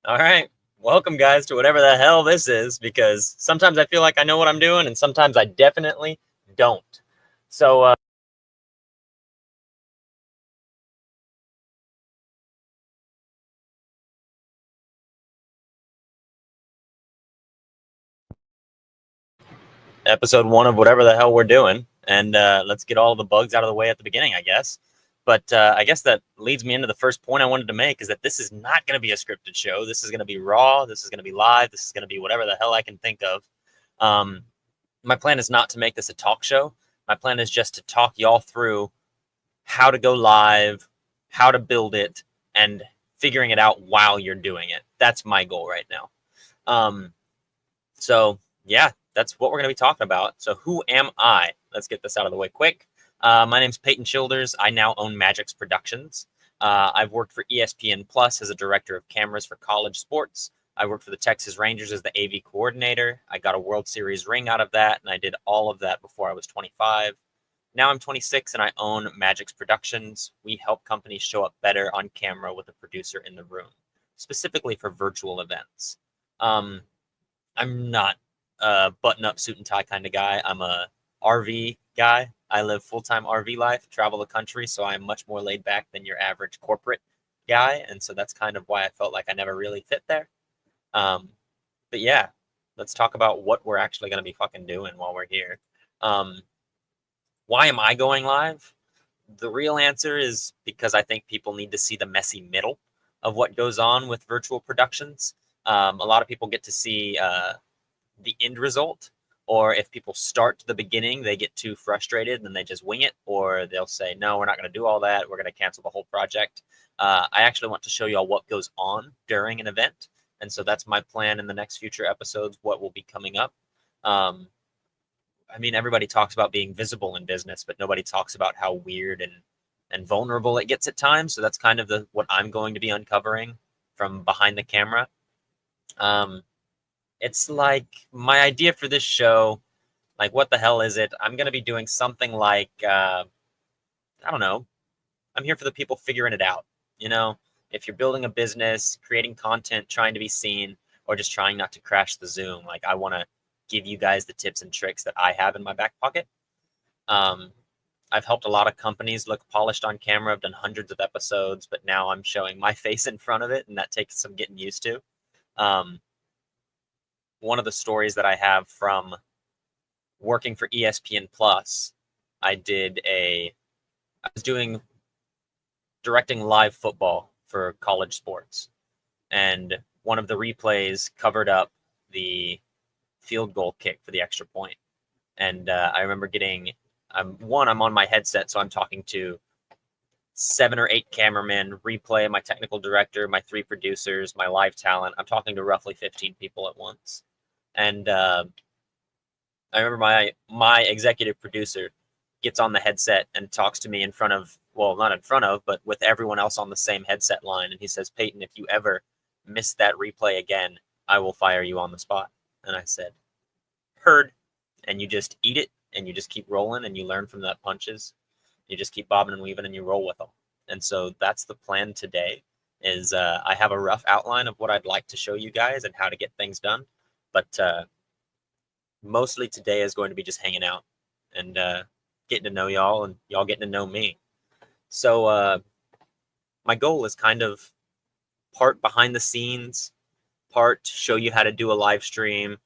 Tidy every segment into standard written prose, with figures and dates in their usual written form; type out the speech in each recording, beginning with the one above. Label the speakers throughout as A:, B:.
A: All right. Welcome, guys, to whatever the hell this is, because sometimes I feel like I know what I'm doing, and sometimes I definitely don't. So, episode one of whatever the hell we're doing, and let's get all the bugs out of the way at the beginning, I guess. But I guess that leads me into the first point I wanted to make is that this is not going to be a scripted show. This is going to be raw. This is going to be live. This is going to be whatever the hell I can think of. Um, my plan is not to make this a talk show. My plan is just to talk y'all through how to go live, how to build it, and figuring it out while you're doing it. That's my goal right now. So yeah, that's what we're going to be talking about. So who am I? Let's get this out of the way quick. My name's Payton Childers. I now own Magic's Productions. I've worked for ESPN Plus as a director of cameras for college sports. I worked for the Texas Rangers as the AV coordinator. I got a World Series ring out of that, and I did all of that before I was 25. Now I'm 26 and I own Magic's Productions. We help companies show up better on camera with a producer in the room, specifically for virtual events. I'm not a button-up suit and tie kind of guy. I'm a RV guy. I live full-time RV life, travel the country, so I'm much more laid back than your average corporate guy, and so that's kind of why I felt like I never really fit there. Um, but yeah, let's talk about what we're actually going to be fucking doing while we're here. Why am I going live? The real answer is because I think people need to see the messy middle of what goes on with virtual productions. A lot of people get to see the end result, or if people start to the beginning, they get too frustrated and they just wing it, or they'll say, no, we're not going to do all that. We're going to cancel the whole project. I actually want to show y'all what goes on during an event. And so that's my plan in the next future episodes, what will be coming up. I mean, everybody talks about being visible in business, but nobody talks about how weird and vulnerable it gets at times. So that's kind of what I'm going to be uncovering from behind the camera. It's like my idea for this show, like, what the hell is it? I'm going to be doing something like, I don't know. I'm here for the people figuring it out. You know, if you're building a business, creating content, trying to be seen, or just trying not to crash the Zoom, like, I want to give you guys the tips and tricks that I have in my back pocket. I've helped a lot of companies look polished on camera. I've done hundreds of episodes, but now I'm showing my face in front of it, and that takes some getting used to. One of the stories that I have from working for ESPN Plus, I was doing directing live football for college sports, and one of the replays covered up the field goal kick for the extra point. And I remember I'm on my headset, so I'm talking to 7 or 8 cameramen, replay, my technical director, my 3 producers, my live talent. I'm talking to roughly 15 people at once. And I remember my executive producer gets on the headset and talks to me in front of, well, not in front of, but with everyone else on the same headset line. And he says, Payton, if you ever miss that replay again, I will fire you on the spot. And I said, heard. And you just eat it, and you just keep rolling, and you learn from that punches. You just keep bobbing and weaving, and you roll with them. And so that's the plan today. Is I have a rough outline of what I'd like to show you guys and how to get things done, but mostly today is going to be just hanging out and getting to know y'all, and y'all getting to know me. So my goal is kind of part behind the scenes, part show you how to do a live stream,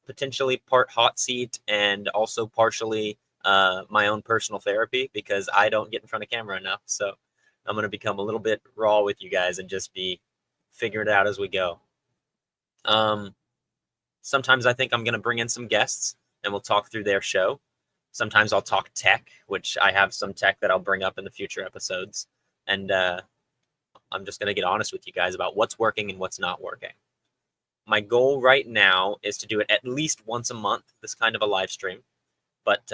A: potentially part hot seat, and also partially my own personal therapy, because I don't get in front of camera enough. So I'm going to become a little bit raw with you guys and just be figuring it out as we go. Sometimes I think I'm going to bring in some guests and we'll talk through their show. Sometimes I'll talk tech, which I have some tech that I'll bring up in the future episodes. And I'm just going to get honest with you guys about what's working and what's not working. My goal right now is to do it at least once a month, this kind of a live stream. But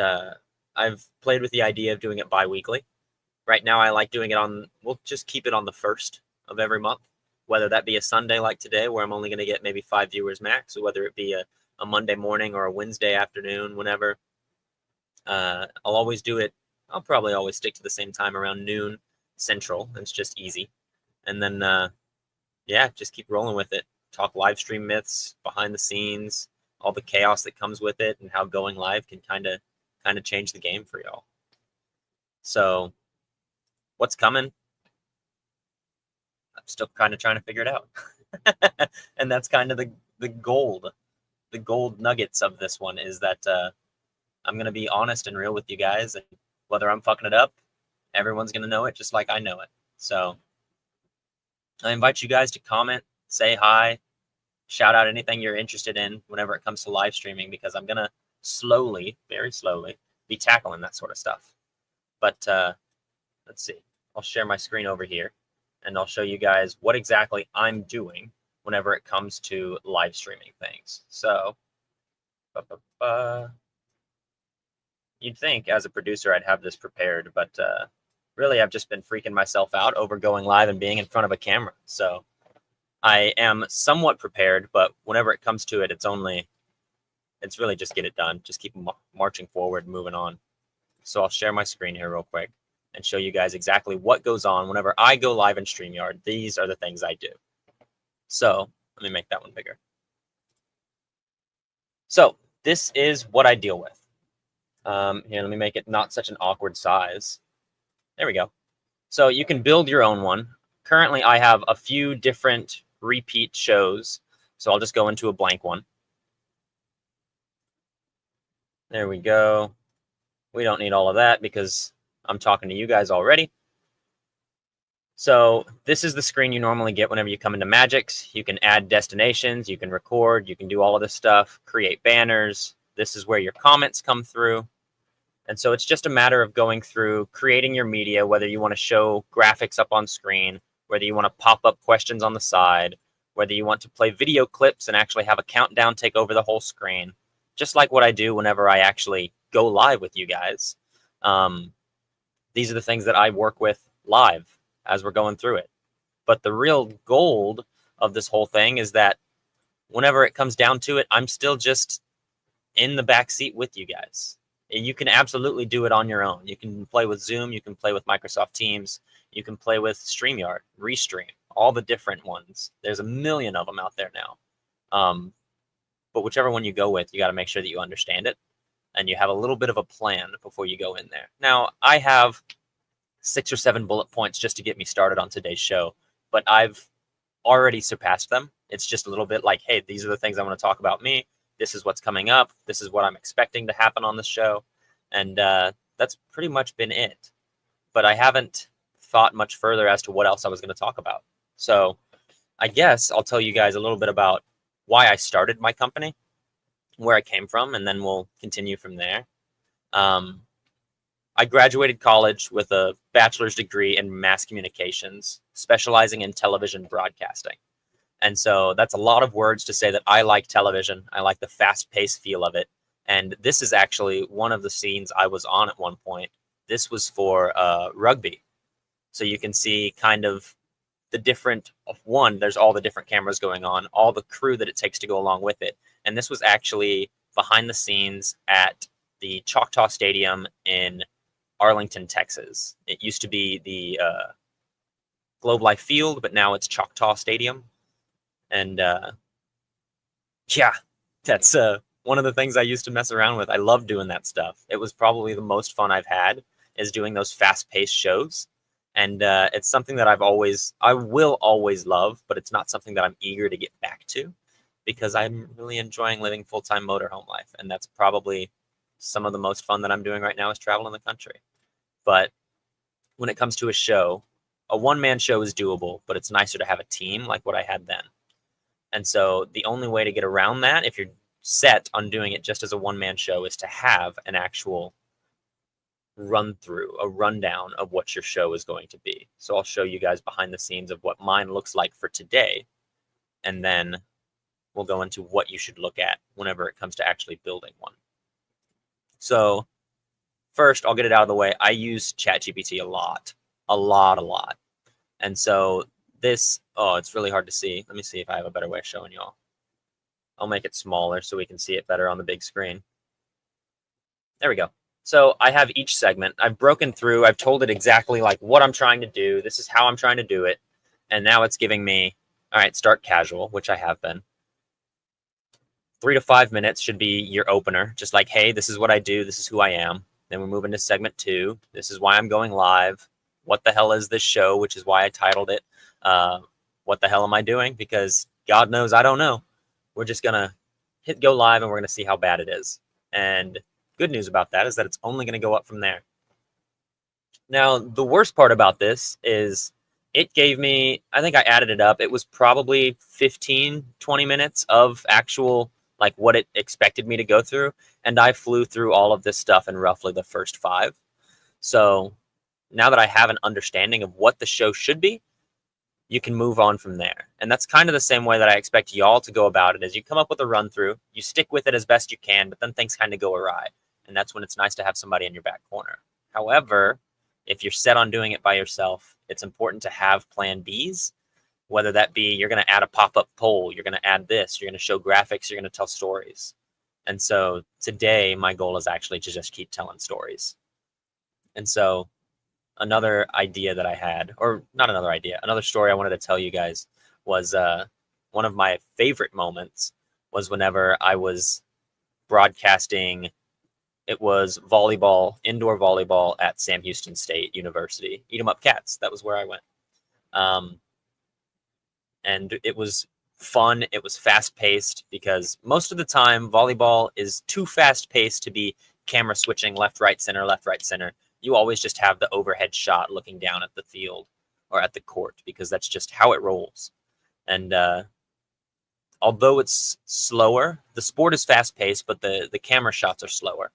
A: I've played with the idea of doing it bi-weekly. Right now I like doing it we'll just keep it on the 1st of every month, whether that be a Sunday like today, where I'm only going to get maybe 5 viewers max, or whether it be a Monday morning or a Wednesday afternoon, whenever. I'll always do it. I'll probably always stick to the same time, around noon Central. It's just easy. And then yeah, just keep rolling with it. Talk live stream myths, behind the scenes, all the chaos that comes with it, and how going live can kind of change the game for y'all. So, what's coming? I'm still kind of trying to figure it out. And that's kind of the gold nuggets of this one, is that I'm going to be honest and real with you guys, and whether I'm fucking it up, everyone's going to know it just like I know it. So I invite you guys to comment, say hi, shout out anything you're interested in whenever it comes to live streaming, because I'm going to slowly, very slowly, be tackling that sort of stuff. But let's see. I'll share my screen over here, and I'll show you guys what exactly I'm doing whenever it comes to live streaming things. So, you'd think as a producer I'd have this prepared, but really I've just been freaking myself out over going live and being in front of a camera. So I am somewhat prepared, but whenever it comes to it, it's really just get it done. Just keep marching forward, moving on. So I'll share my screen here real quick and show you guys exactly what goes on whenever I go live in StreamYard. These are the things I do. So let me make that one bigger. So this is what I deal with. Here, let me make it not such an awkward size. There we go. So you can build your own one. Currently, I have a few different repeat shows. So I'll just go into a blank one. There we go. We don't need all of that because I'm talking to you guys already. So this is the screen you normally get whenever you come into Magix. You can add destinations, you can record, you can do all of this stuff, create banners. This is where your comments come through. And so it's just a matter of going through, creating your media, whether you want to show graphics up on screen, whether you want to pop up questions on the side, whether you want to play video clips and actually have a countdown take over the whole screen, just like what I do whenever I actually go live with you guys. These are the things that I work with live as we're going through it. But the real gold of this whole thing is that whenever it comes down to it, I'm still just in the back seat with you guys. You can absolutely do it on your own. You can play with Zoom, you can play with Microsoft Teams, you can play with StreamYard, Restream, all the different ones. There's a million of them out there now. But whichever one you go with, you got to make sure that you understand it and you have a little bit of a plan before you go in there. Now, I have 6 or 7 bullet points just to get me started on today's show, but I've already surpassed them. It's just a little bit like, hey, these are the things I want to talk about me. This is what's coming up. This is what I'm expecting to happen on the show. And that's pretty much been it. But I haven't thought much further as to what else I was going to talk about. So I guess I'll tell you guys a little bit about why I started my company, where I came from, and then we'll continue from there. I graduated college with a bachelor's degree in mass communications, specializing in television broadcasting. And so that's a lot of words to say that I like television. I like the fast-paced feel of it. And this is actually one of the scenes I was on at one point. This was for rugby. So you can see kind of the different, there's all the different cameras going on, all the crew that it takes to go along with it. And this was actually behind the scenes at the Choctaw Stadium in Arlington, Texas. It used to be the Globe Life Field, but now it's Choctaw Stadium. And yeah, that's one of the things I used to mess around with. I love doing that stuff. It was probably the most fun I've had, is doing those fast-paced shows. And it's something that I will always love, but it's not something that I'm eager to get back to because I'm really enjoying living full-time motorhome life. And that's probably some of the most fun that I'm doing right now, is traveling the country. But when it comes to a show, a one-man show is doable, but it's nicer to have a team like what I had then. And so the only way to get around that, if you're set on doing it just as a one-man show, is to have an actual run-through, a rundown of what your show is going to be. So I'll show you guys behind the scenes of what mine looks like for today, and then we'll go into what you should look at whenever it comes to actually building one. So first, I'll get it out of the way. I use ChatGPT a lot. And so this, it's really hard to see. Let me see if I have a better way of showing y'all. I'll make it smaller so we can see it better on the big screen. There we go. So I have each segment. I've broken through. I've told it exactly like what I'm trying to do. This is how I'm trying to do it. And now it's giving me All right, start casual, which I have been. 3 to 5 minutes should be your opener. Just like, hey, this is what I do. This is who I am. Then we move into segment 2. This is why I'm going live. What the hell is this show? Which is why I titled it, What the Hell Am I Doing? Because God knows I don't know. We're just going to hit go live and we're going to see how bad it is. And good news about that is that it's only going to go up from there. Now, the worst part about this is it gave me, I think I added it up. It was probably 15, 20 minutes of actual, like what it expected me to go through. And I flew through all of this stuff in roughly the first 5. So now that I have an understanding of what the show should be, you can move on from there. And that's kind of the same way that I expect y'all to go about it. Is you come up with a run through, you stick with it as best you can, but then things kind of go awry. And that's when it's nice to have somebody in your back corner. However, if you're set on doing it by yourself, it's important to have plan Bs, whether that be you're going to add a pop-up poll, you're going to add this, you're going to show graphics, you're going to tell stories. And so today, my goal is actually to just keep telling stories. And so another idea that I had, or not another idea, another story I wanted to tell you guys was one of my favorite moments was whenever I was broadcasting. It was volleyball, indoor volleyball at Sam Houston State University. Eat 'em up Cats. That was where I went. And it was fun. It was fast paced because most of the time volleyball is too fast paced to be camera switching left, right, center, left, right, center. You always just have the overhead shot looking down at the field or at the court because that's just how it rolls. And although it's slower, the sport is fast paced, but the camera shots are slower.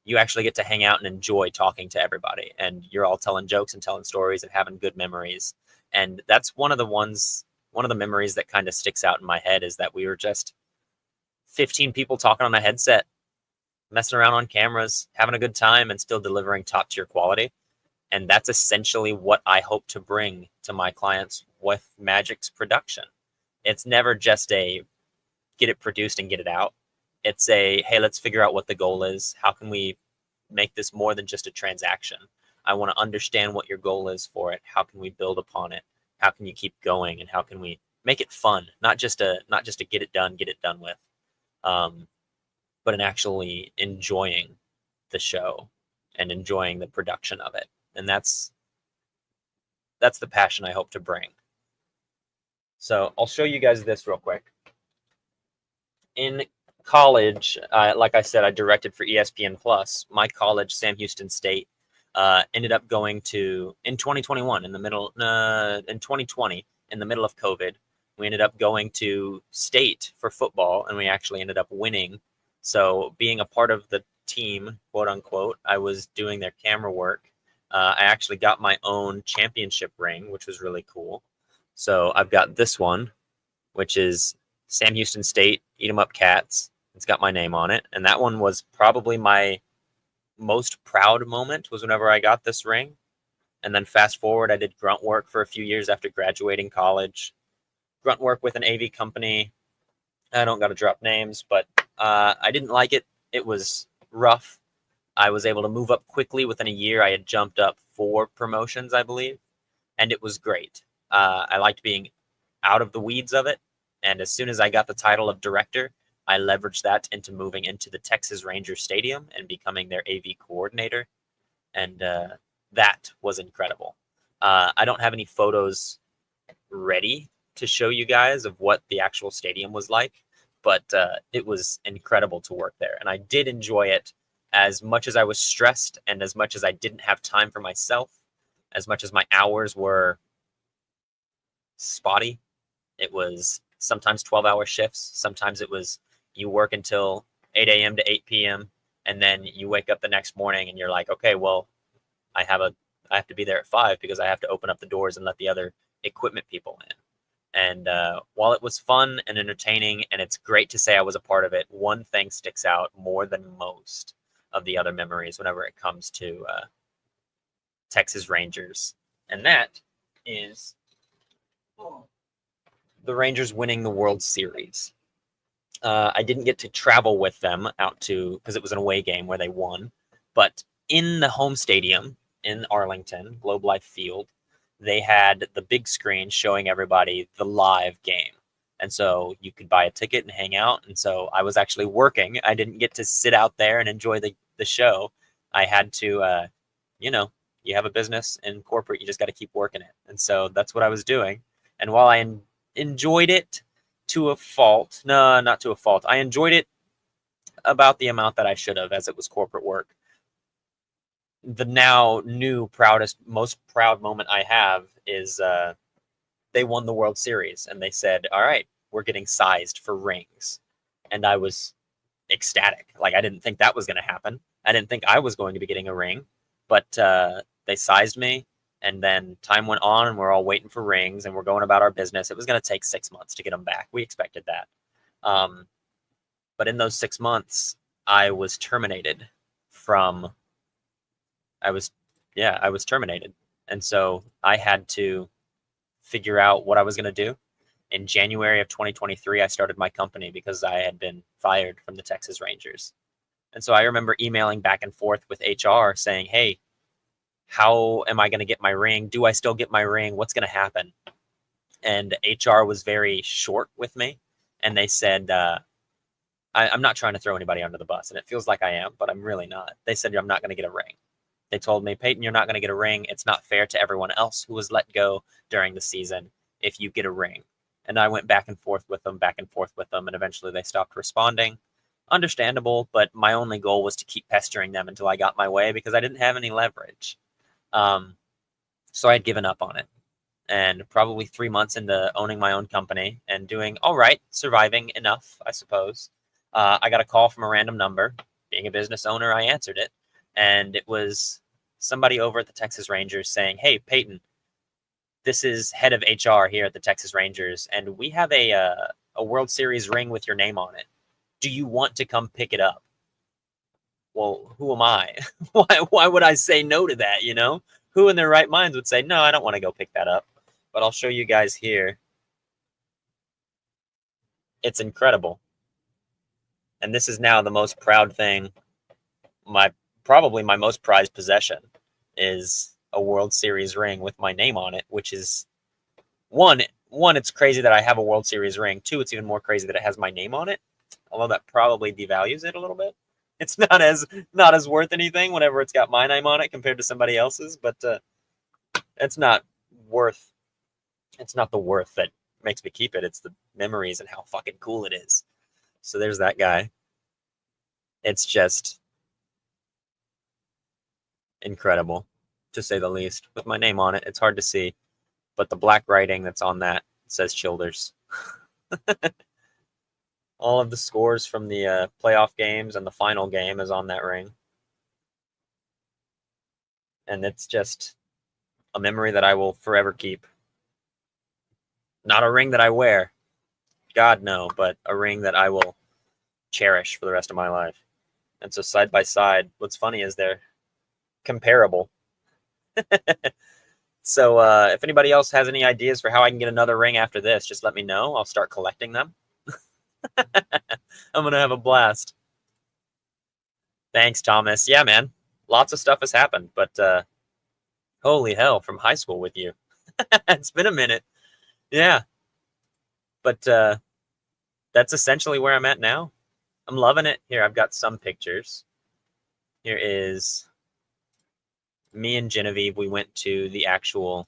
A: You actually get to hang out and enjoy talking to everybody, and you're all telling jokes and telling stories and having good memories. And that's one of the memories that kind of sticks out in my head is that we were just 15 people talking on a headset, messing around on cameras, having a good time, and still delivering top tier quality. And that's essentially what I hope to bring to my clients with Magic's production. It's never just a get it produced and get it out. It's a, hey, let's figure out what the goal is. How can we make this more than just a transaction? I want to understand what your goal is for it. How can we build upon it? How can you keep going? And how can we make it fun? Not just a get it done with, but in actually enjoying the show and enjoying the production of it. And that's the passion I hope to bring. So I'll show you guys this real quick. In college, like I said, I directed for ESPN Plus. My college, Sam Houston State, ended up going to, in 2021, in 2020, in the middle of COVID, we ended up going to state for football, and we actually ended up winning. So being a part of the team, quote unquote, I was doing their camera work. I actually got my own championship ring, which was really cool. So I've got this one, which is Sam Houston State, Eat 'em Up Cats. It's got my name on it. And that one was probably my most proud moment was whenever I got this ring. And then fast forward, I did grunt work for a few years after graduating college. Grunt work with an AV company. I don't got to drop names, but I didn't like it. It was rough. I was able to move up quickly within a year. I had jumped up 4 promotions, I believe. And it was great. I liked being out of the weeds of it. And as soon as I got the title of director, I leveraged that into moving into the Texas Rangers stadium and becoming their AV coordinator. And that was incredible. I don't have any photos ready to show you guys of what the actual stadium was like, but it was incredible to work there. And I did enjoy it as much as I was stressed and as much as I didn't have time for myself, as much as my hours were spotty. It was sometimes 12-hour shifts. Sometimes it was you work until 8 a.m. to 8 p.m. and then you wake up the next morning and you're like, okay, well, I have to be there at 5 because I have to open up the doors and let the other equipment people in. And while it was fun and entertaining, and it's great to say I was a part of it, one thing sticks out more than most of the other memories whenever it comes to Texas Rangers. And that is the Rangers winning the World Series. I didn't get to travel with them out to, because it was an away game where they won, but in the home stadium in Arlington, Globe Life Field, they had the big screen showing everybody the live game. And so you could buy a ticket and hang out. And so I was actually working. I didn't get to sit out there and enjoy the show. I had to, you know, you have a business in corporate, you just got to keep working it. And so that's what I was doing. And while I enjoyed it to a fault, no, not to a fault, I enjoyed it about the amount that I should have, as it was corporate work. The now new most proud moment I have is they won the World Series, and they said, all right, we're getting sized for rings. And I was ecstatic. Like, I didn't think that was going to happen. I didn't think I was going to be getting a ring, but they sized me, and then time went on, and we're all waiting for rings, and we're going about our business. It was going to take 6 months to get them back. We expected that. But in those 6 months, I was terminated from, I was terminated. And so I had to figure out what I was going to do. In January of 2023, I started my company because I had been fired from the Texas Rangers. And so I remember emailing back and forth with HR saying, hey, how am I going to get my ring? Do I still get my ring? What's going to happen? And HR was very short with me. And they said, I'm not trying to throw anybody under the bus. And it feels like I am, but I'm really not. They said, I'm not going to get a ring. They told me, Payton, you're not going to get a ring. It's not fair to everyone else who was let go during the season if you get a ring. And I went back and forth with them, and eventually they stopped responding. Understandable, but my only goal was to keep pestering them until I got my way because I didn't have any leverage. So I had given up on it. And probably 3 months into owning my own company and doing all right, surviving enough, I suppose, I got a call from a random number. Being a business owner, I answered it. And it was somebody over at the Texas Rangers saying, hey, Payton, this is head of HR here at the Texas Rangers, and we have a World Series ring with your name on it. Do you want to come pick it up? Well, who am I? Why would I say no to that, you know? Who in their right minds would say, no, I don't want to go pick that up? But I'll show you guys here. It's incredible. And this is now the most proud thing, probably my most prized possession, is a World Series ring with my name on it, which is one, it's crazy that I have a World Series ring. Two, it's even more crazy that it has my name on it, although that probably devalues it a little bit. It's not as worth anything whenever it's got my name on it compared to somebody else's, but it's not the worth that makes me keep it. It's the memories and how fucking cool it is. So there's that guy. It's just incredible, to say the least. With my name on it, it's hard to see, but the black writing that's on that says Childers. All of the scores from the playoff games and the final game is on that ring. And it's just a memory that I will forever keep. Not a ring that I wear, God no, but a ring that I will cherish for the rest of my life. And so side by side, what's funny is they're comparable. So if anybody else has any ideas for how I can get another ring after this, just let me know. I'll start collecting them. I'm going to have a blast. Thanks, Thomas. Yeah, man. Lots of stuff has happened, but holy hell, from high school with you. It's been a minute. Yeah. But that's essentially where I'm at now. I'm loving it. Here, I've got some pictures. Here is me and Genevieve. We went to the actual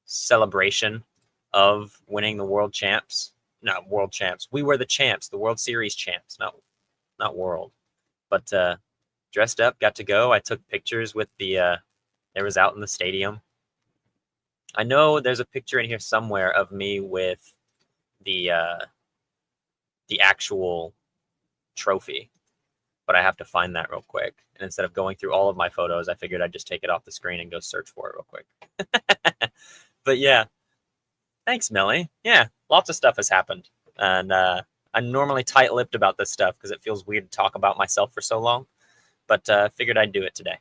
A: celebration of winning the world champs. Not world champs. We were the champs, the World Series champs, not world. But dressed up, got to go. I took pictures with there was out in the stadium. I know there's a picture in here somewhere of me with the actual trophy, but I have to find that real quick. And instead of going through all of my photos, I figured I'd just take it off the screen and go search for it real quick. But yeah, thanks, Millie. Yeah, lots of stuff has happened. And I'm normally tight-lipped about this stuff because it feels weird to talk about myself for so long. But figured I'd do it today.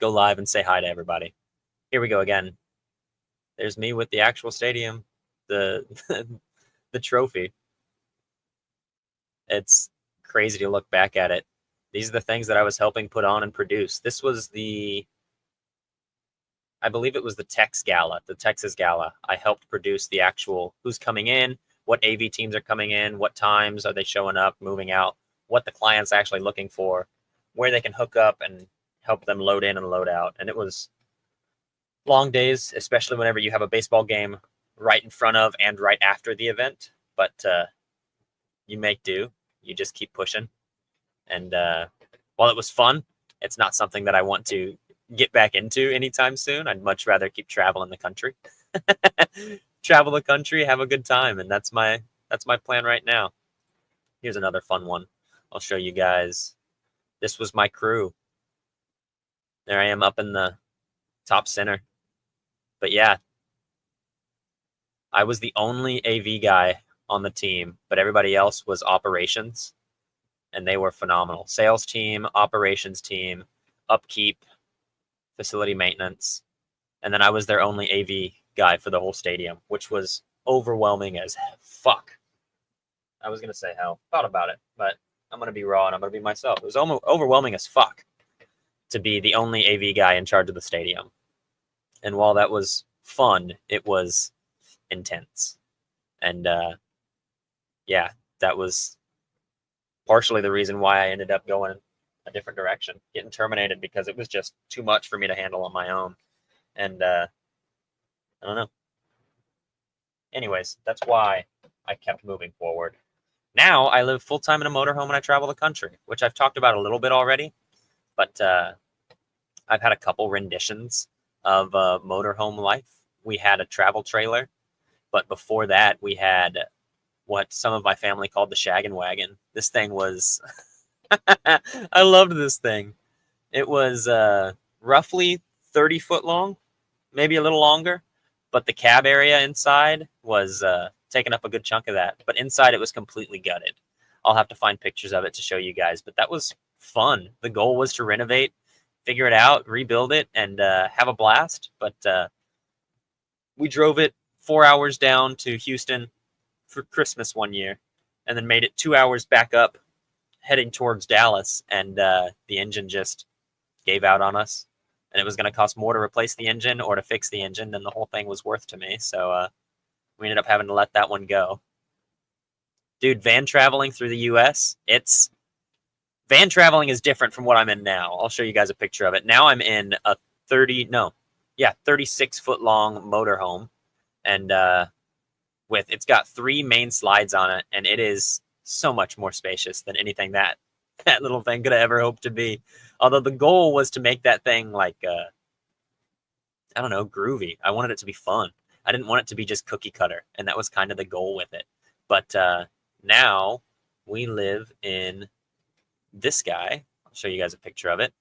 A: Go live and say hi to everybody. Here we go again. There's me with the actual stadium, the trophy. It's crazy to look back at it. These are the things that I was helping put on and produce. This was the I believe it was the Texas Gala. I helped produce the actual who's coming in, what AV teams are coming in, what times are they showing up, moving out, what the client's actually looking for, where they can hook up and help them load in and load out. And it was long days, especially whenever you have a baseball game right in front of and right after the event. But you make do. You just keep pushing. And while it was fun, it's not something that I want to get back into anytime soon. I'd much rather keep traveling the country. Travel the country, have a good time, and that's my plan right now. Here's another fun one. I'll show you guys. This was my crew. There I am up in the top center. But yeah, I was the only AV guy on the team, but everybody else was operations, and they were phenomenal. Sales team, operations team, upkeep, facility maintenance, and then I was their only AV guy for the whole stadium, which was overwhelming as fuck. I was going to say hell. Thought about it, but I'm going to be raw and I'm going to be myself. It was almost overwhelming as fuck to be the only AV guy in charge of the stadium. And while that was fun, it was intense. And yeah, that was partially the reason why I ended up going a different direction, getting terminated, because it was just too much for me to handle on my own. And I don't know. Anyways, that's why I kept moving forward. Now I live full-time in a motorhome and I travel the country, which I've talked about a little bit already. But I've had a couple renditions of motorhome life. We had a travel trailer, but before that we had what some of my family called the shaggin' wagon. This thing was, I loved this thing. It was roughly 30 foot long, maybe a little longer, but the cab area inside was taking up a good chunk of that. But inside it was completely gutted. I'll have to find pictures of it to show you guys, but that was fun. The goal was to renovate, figure it out, rebuild it, and have a blast. But we drove it 4 hours down to Houston for Christmas one year, and then made it 2 hours back up, heading towards Dallas, and the engine just gave out on us. And it was going to cost more to replace the engine or to fix the engine than the whole thing was worth to me. So we ended up having to let that one go. Dude, van traveling through the U.S., van traveling is different from what I'm in now. I'll show you guys a picture of it. Now I'm in a 36 foot long motorhome, and it's got 3 main slides on it, and it is so much more spacious than anything that little thing could have ever hoped to be. Although the goal was to make that thing like, I don't know, groovy. I wanted it to be fun. I didn't want it to be just cookie cutter, and that was kind of the goal with it. But now we live in this guy. I'll show you guys a picture of it.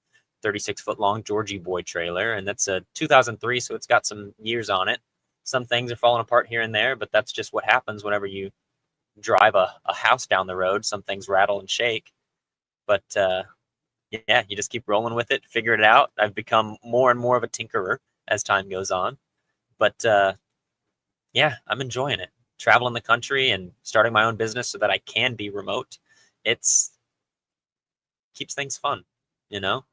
A: 36 foot long Georgie boy trailer, and that's a 2003, so it's got some years on it. Some things are falling apart here and there, but that's just what happens whenever you drive a house down the road. Some things rattle and shake. But yeah, you just keep rolling with it, figure it out. I've become more and more of a tinkerer as time goes on. But yeah, I'm enjoying it. Traveling the country and starting my own business so that I can be remote. Keeps things fun, you know?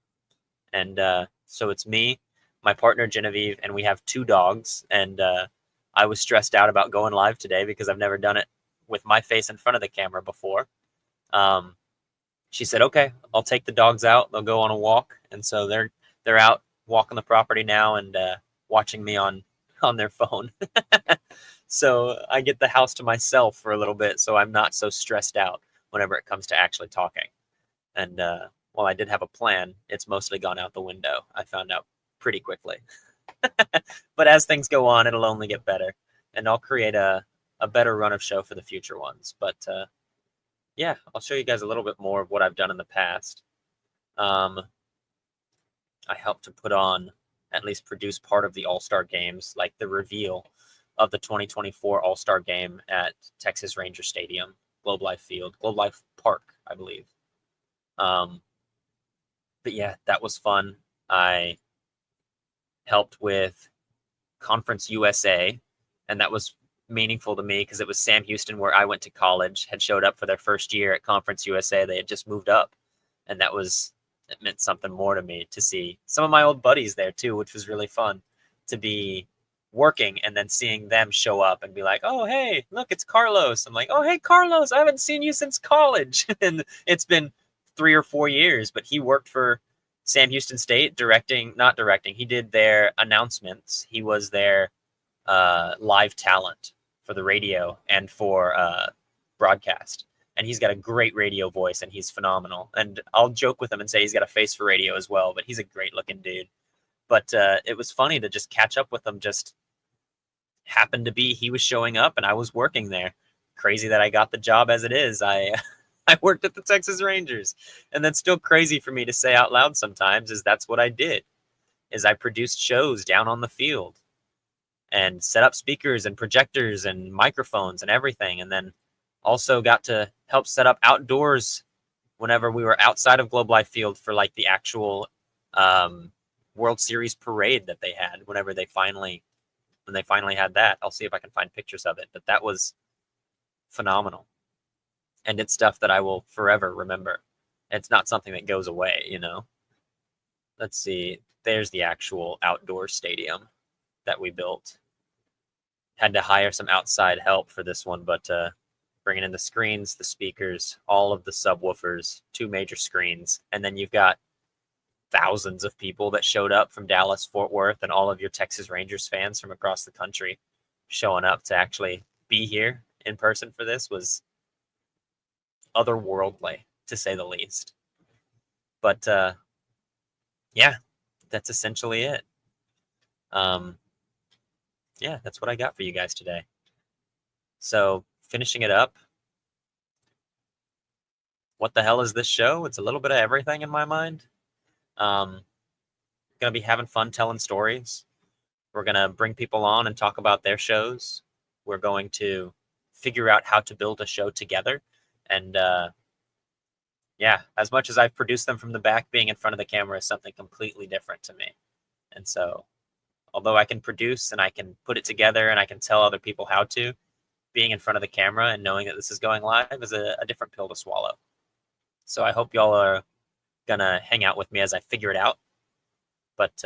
A: And so it's me, my partner Genevieve, and we have 2 dogs. And I was stressed out about going live today because I've never done it with my face in front of the camera before. She said, okay, I'll take the dogs out. They'll go on a walk. And so they're out walking the property now and watching me on their phone. So I get the house to myself for a little bit, so I'm not so stressed out whenever it comes to actually talking. And while I did have a plan, it's mostly gone out the window. I found out pretty quickly. But as things go on, it'll only get better. And I'll create a better run of show for the future ones. But yeah, I'll show you guys a little bit more of what I've done in the past. I helped to put on, at least produce part of the All-Star games, like the reveal of the 2024 All-Star game at Texas Rangers Stadium, Globe Life Park, I believe. But yeah, that was fun. I helped with Conference USA, and that was meaningful to me because it was Sam Houston, where I went to college, had showed up for their first year at Conference USA. They had just moved up, and it meant something more to me to see some of my old buddies there too, which was really fun. to be working and then seeing them show up and be like, oh, hey, look, it's Carlos. I'm like, oh, hey, Carlos, I haven't seen you since college. And it's been 3 or 4 years, but he worked for Sam Houston State not directing. He did their announcements. He was their live talent for the radio and for broadcast. And he's got a great radio voice, and he's phenomenal. And I'll joke with him and say he's got a face for radio as well, but he's a great looking dude. But it was funny to just catch up with him. Just happened to be he was showing up and I was working there. Crazy that I got the job as it is. I worked at the Texas Rangers. And that's still crazy for me to say out loud sometimes, is that's what I did. Is I produced shows down on the field and set up speakers and projectors and microphones and everything. And then also got to help set up outdoors whenever we were outside of Globe Life Field for like the actual World Series parade that they had when they finally had that. I'll see if I can find pictures of it, but that was phenomenal. And it's stuff that I will forever remember. It's not something that goes away, you know. Let's see. There's the actual outdoor stadium that we built. Had to hire some outside help for this one, but bringing in the screens, the speakers, all of the subwoofers, 2 major screens, and then you've got thousands of people that showed up from Dallas, Fort Worth, and all of your Texas Rangers fans from across the country showing up to actually be here in person for this was otherworldly, to say the least. But yeah, that's essentially it. Yeah, that's what I got for you guys today. So finishing it up, what the hell is this show? It's a little bit of everything in my mind. Gonna be having fun telling stories. We're gonna bring people on and talk about their shows. We're going to figure out how to build a show together. And yeah, as much as I've produced them from the back, being in front of the camera is something completely different to me. And so, although I can produce and I can put it together and I can tell other people how to, being in front of the camera and knowing that this is going live is a different pill to swallow. So I hope y'all are gonna hang out with me as I figure it out. But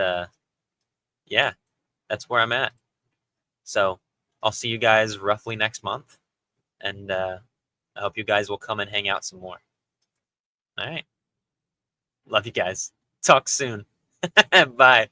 A: yeah, that's where I'm at. So I'll see you guys roughly next month. And I hope you guys will come and hang out some more. All right. Love you guys. Talk soon. Bye.